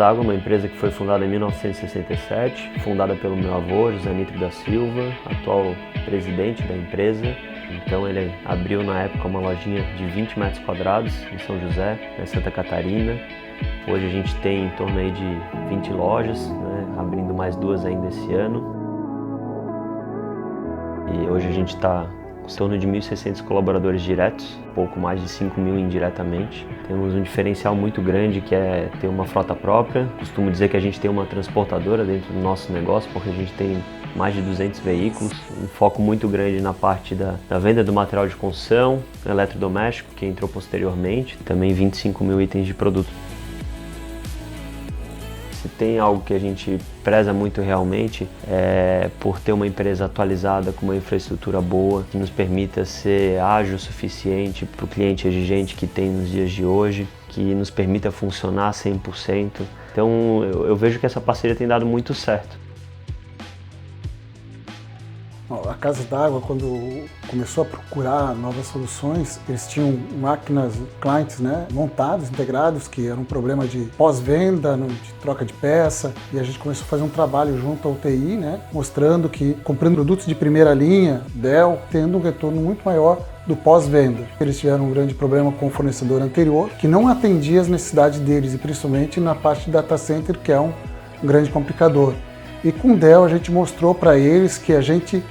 d'Água é uma empresa que foi fundada em 1967, fundada pelo meu avô, José Nitro da Silva, atual presidente da empresa. Então ele abriu na época uma lojinha de 20 metros quadrados em São José, em Santa Catarina. Hoje a gente tem em torno aí de 20 lojas, né, abrindo mais 2 ainda esse ano. E hoje a gente está em torno de 1.600 colaboradores diretos, pouco mais de 5.000 indiretamente. Temos um diferencial muito grande que é ter uma frota própria. Costumo dizer que a gente tem uma transportadora dentro do nosso negócio, porque a gente tem mais de 200 veículos, um foco muito grande na parte da venda do material de construção, eletrodoméstico, que entrou posteriormente, também 25.000 itens de produto. Se tem algo que a gente preza muito realmente é por ter uma empresa atualizada com uma infraestrutura boa, que nos permita ser ágil o suficiente para o cliente exigente que tem nos dias de hoje, que nos permita funcionar 100%. Então eu vejo que essa parceria tem dado muito certo. A Casa d'Água, quando começou a procurar novas soluções, eles tinham máquinas, clientes, né, montados, integrados, que era um problema de pós-venda, de troca de peça, e a gente começou a fazer um trabalho junto ao TI, né, mostrando que comprando produtos de primeira linha, Dell, tendo um retorno muito maior do pós-venda. Eles tiveram um grande problema com o fornecedor anterior, que não atendia as necessidades deles, e principalmente na parte de data center, que é um grande complicador. E com o Dell a gente mostrou para eles que a gente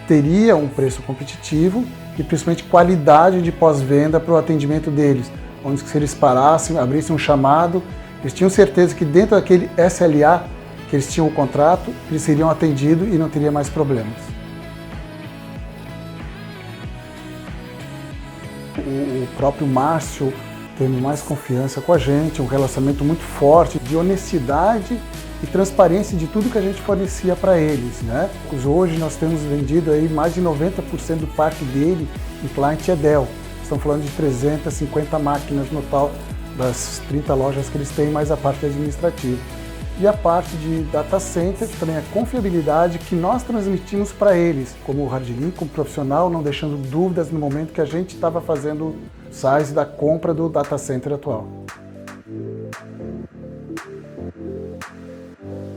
teria um preço competitivo e principalmente qualidade de pós-venda para o atendimento deles, onde se eles parassem, abrissem um chamado, eles tinham certeza que dentro daquele SLA que eles tinham o contrato, eles seriam atendidos e não teria mais problemas. O próprio Márcio tendo mais confiança com a gente, um relacionamento muito forte de honestidade e transparência de tudo que a gente fornecia para eles, né? Hoje nós temos vendido aí mais de 90% do parque dele em cliente é Dell. Estamos falando de 350 máquinas no total das 30 lojas que eles têm, mais a parte administrativa. E a parte de data center, também a confiabilidade que nós transmitimos para eles, como hardlink, como profissional, não deixando dúvidas no momento que a gente estava fazendo o size da compra do data center atual.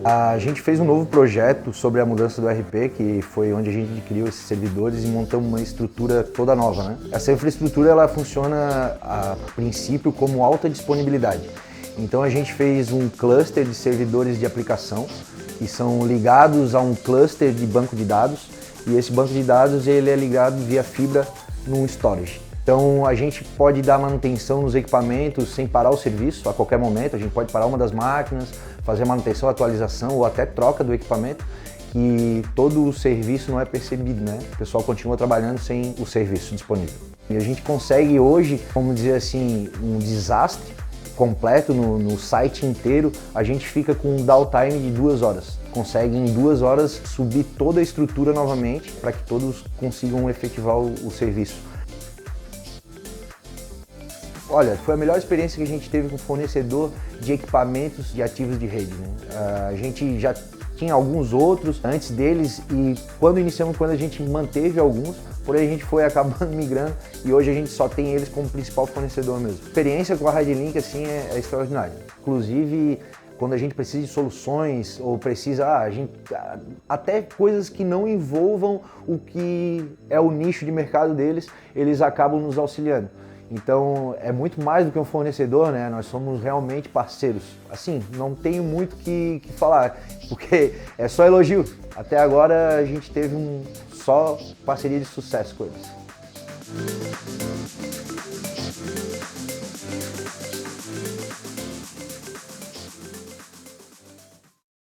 A gente fez um novo projeto sobre a mudança do ERP, que foi onde a gente adquiriu esses servidores e montamos uma estrutura toda nova, né? Essa infraestrutura ela funciona a princípio como alta disponibilidade. Então a gente fez um cluster de servidores de aplicação que são ligados a um cluster de banco de dados, e esse banco de dados ele é ligado via fibra num storage. Então a gente pode dar manutenção nos equipamentos sem parar o serviço a qualquer momento. A gente pode parar uma das máquinas, fazer manutenção, atualização ou até troca do equipamento, que todo o serviço não é percebido, né? O pessoal continua trabalhando sem o serviço disponível. E a gente consegue hoje, vamos dizer assim, um desastre completo no site inteiro, a gente fica com um downtime de 2 horas. Consegue em 2 horas subir toda a estrutura novamente para que todos consigam efetivar o serviço. Olha, foi a melhor experiência que a gente teve com fornecedor de equipamentos de ativos de rede, né? A gente já tinha alguns outros antes deles e quando a gente manteve alguns, porém a gente foi acabando migrando e hoje a gente só tem eles como principal fornecedor mesmo. A experiência com a Hardlink assim, é extraordinária. Inclusive, quando a gente precisa de soluções ou precisa, até coisas que não envolvam o que é o nicho de mercado deles, eles acabam nos auxiliando. Então é muito mais do que um fornecedor, né? Nós somos realmente parceiros. Assim, não tenho muito que falar, porque é só elogio. Até agora a gente teve só parceria de sucesso com eles.